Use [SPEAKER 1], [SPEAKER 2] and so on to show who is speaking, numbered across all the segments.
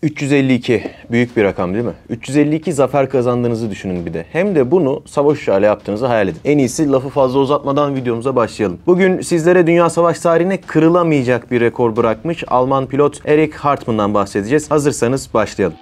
[SPEAKER 1] 352 büyük bir rakam değil mi? 352 zafer kazandığınızı düşünün bir de. Hem de bunu savaş uçağıyla yaptığınızı hayal edin. En iyisi lafı fazla uzatmadan videomuza başlayalım. Bugün sizlere dünya savaş tarihine kırılamayacak bir rekor bırakmış Alman pilot Erich Hartmann'dan bahsedeceğiz. Hazırsanız başlayalım.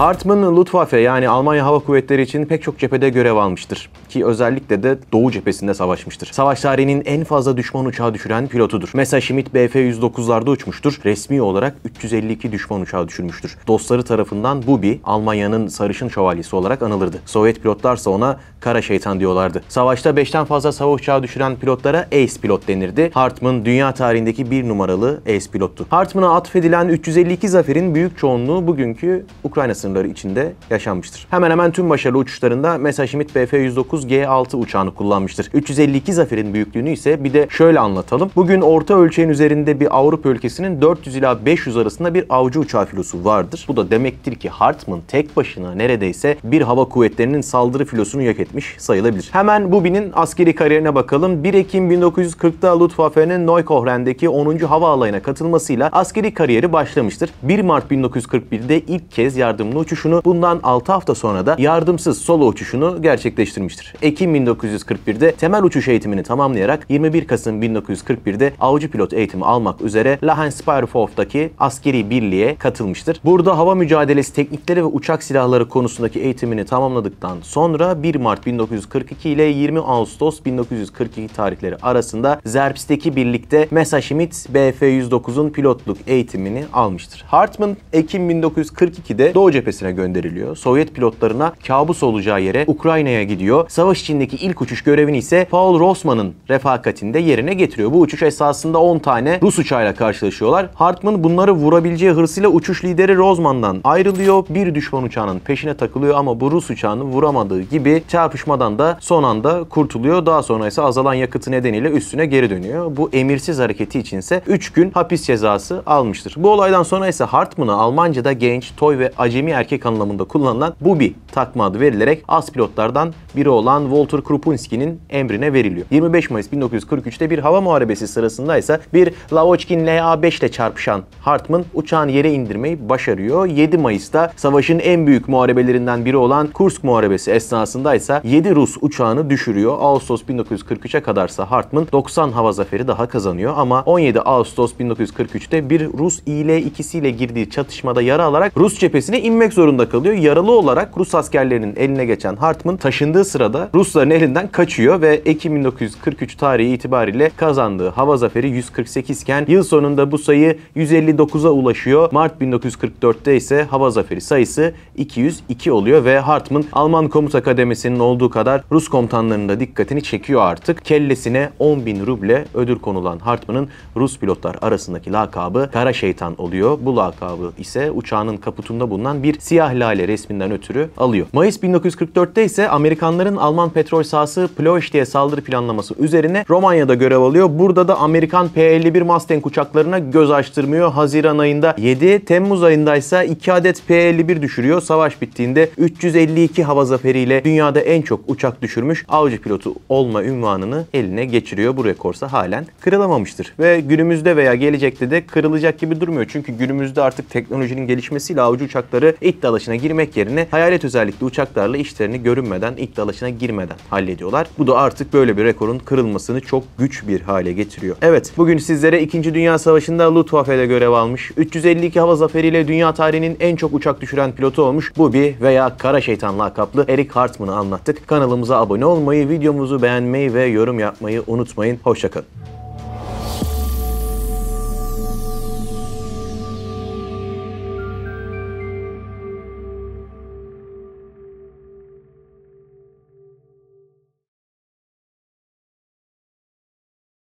[SPEAKER 1] Hartmann, Luftwaffe yani Almanya Hava Kuvvetleri için pek çok cephede görev almıştır. Ki özellikle de Doğu cephesinde savaşmıştır. Savaş tarihinin en fazla düşman uçağı düşüren pilotudur. Messerschmitt Bf-109'larda uçmuştur. Resmi olarak 352 düşman uçağı düşürmüştür. Dostları tarafından Bubi, Almanya'nın sarışın şövalyesi olarak anılırdı. Sovyet pilotlarsa ona kara şeytan diyorlardı. Savaşta 5'ten fazla savaş uçağı düşüren pilotlara Ace pilot denirdi. Hartmann dünya tarihindeki bir numaralı Ace pilottu. Hartmann'a atfedilen 352 zaferin büyük çoğunluğu bugünkü Ukrayna sınırları içinde yaşanmıştır. Hemen hemen tüm başarılı uçuşlarında Messerschmitt Bf-109 G6 uçağını kullanmıştır. 352 zaferin büyüklüğünü ise bir de şöyle anlatalım. Bugün orta ölçeğin üzerinde bir Avrupa ülkesinin 400 ila 500 arasında bir avcı uçağı filosu vardır. Bu da demektir ki Hartmann tek başına neredeyse bir hava kuvvetlerinin saldırı filosunu yok etmiş sayılabilir. Hemen Bubi'nin askeri kariyerine bakalım. 1 Ekim 1940'da Luftwaffe'nin Neukolln'deki 10. Hava Alayı'na katılmasıyla askeri kariyeri başlamıştır. 1 Mart 1941'de ilk kez yardımlı uçuşunu, bundan 6 hafta sonra da yardımsız solo uçuşunu gerçekleştirmiştir. Ekim 1941'de temel uçuş eğitimini tamamlayarak 21 Kasım 1941'de avcı pilot eğitimi almak üzere Lahn-Speyerhoff'taki askeri birliğe katılmıştır. Burada hava mücadelesi teknikleri ve uçak silahları konusundaki eğitimini tamamladıktan sonra 1 Mart 1942 ile 20 Ağustos 1942 tarihleri arasında Zerbst'teki birlikte Messerschmitt Bf-109'un pilotluk eğitimini almıştır. Hartmann Ekim 1942'de Doğu cephesine gönderiliyor. Sovyet pilotlarına kabus olacağı yere Ukrayna'ya gidiyor. Savaş içindeki ilk uçuş görevini ise Paul Rossmann'ın refakatinde yerine getiriyor. Bu uçuş esasında 10 tane Rus uçağıyla karşılaşıyorlar. Hartmann bunları vurabileceği hırsıyla uçuş lideri Rossmann'dan ayrılıyor. Bir düşman uçağının peşine takılıyor ama bu Rus uçağını vuramadığı gibi çarpışmadan da son anda kurtuluyor. Daha sonra ise azalan yakıtı nedeniyle üstüne geri dönüyor. Bu emirsiz hareketi içinse 3 gün hapis cezası almıştır. Bu olaydan sonra ise Hartmann'a Almanca'da genç, toy ve acemi erkek anlamında kullanılan Bubi takma adı verilerek as pilotlardan biri olan Walter Krupinski'nin emrine veriliyor. 25 Mayıs 1943'te bir hava muharebesi sırasında ise bir Lavochkin La-5 ile çarpışan Hartmann uçağını yere indirmeyi başarıyor. 7 Mayıs'ta savaşın en büyük muharebelerinden biri olan Kursk muharebesi esnasında ise 7 Rus uçağını düşürüyor. Ağustos 1943'e kadarsa Hartmann 90 hava zaferi daha kazanıyor ama 17 Ağustos 1943'te bir Rus Il-2'si ile girdiği çatışmada yara alarak Rus cephesine inmek zorunda kalıyor. Yaralı olarak Rus askerlerinin eline geçen Hartmann taşındığı sırada Rusların elinden kaçıyor ve Ekim 1943 tarihi itibariyle kazandığı hava zaferi 148 iken yıl sonunda bu sayı 159'a ulaşıyor. Mart 1944'te ise hava zaferi sayısı 202 oluyor ve Hartmann Alman komuta kademesinin olduğu kadar Rus komutanlarının da dikkatini çekiyor artık. Kellesine 10.000 ruble ödül konulan Hartmann'ın Rus pilotlar arasındaki lakabı Kara Şeytan oluyor. Bu lakabı ise uçağının kaputunda bulunan bir siyah lale resminden ötürü alıyor. Mayıs 1944'te ise Amerikanların Alman petrol sahası Ploiești'ye saldırı planlaması üzerine Romanya'da görev alıyor. Burada da Amerikan P-51 Mustang uçaklarına göz açtırmıyor. Haziran ayında 7, Temmuz ayında ise 2 adet P-51 düşürüyor. Savaş bittiğinde 352 hava zaferiyle dünyada en çok uçak düşürmüş avcı pilotu olma unvanını eline geçiriyor. Bu rekorsa halen kırılamamıştır. Ve günümüzde veya gelecekte de kırılacak gibi durmuyor. Çünkü günümüzde artık teknolojinin gelişmesiyle avcı uçakları ilk dalaşına girmek yerine hayalet özellikli uçaklarla işlerini görünmeden, ilk dalaşına girmeden hallediyorlar. Bu da artık böyle bir rekorun kırılmasını çok güç bir hale getiriyor. Evet, bugün sizlere 2. Dünya Savaşı'nda Luftwaffe'de görev almış, 352 hava zaferiyle dünya tarihinin en çok uçak düşüren pilotu olmuş Bubi veya Kara Şeytan lakaplı Erich Hartmann'ı anlattık. Kanalımıza abone olmayı, videomuzu beğenmeyi ve yorum yapmayı unutmayın. Hoşça kalın.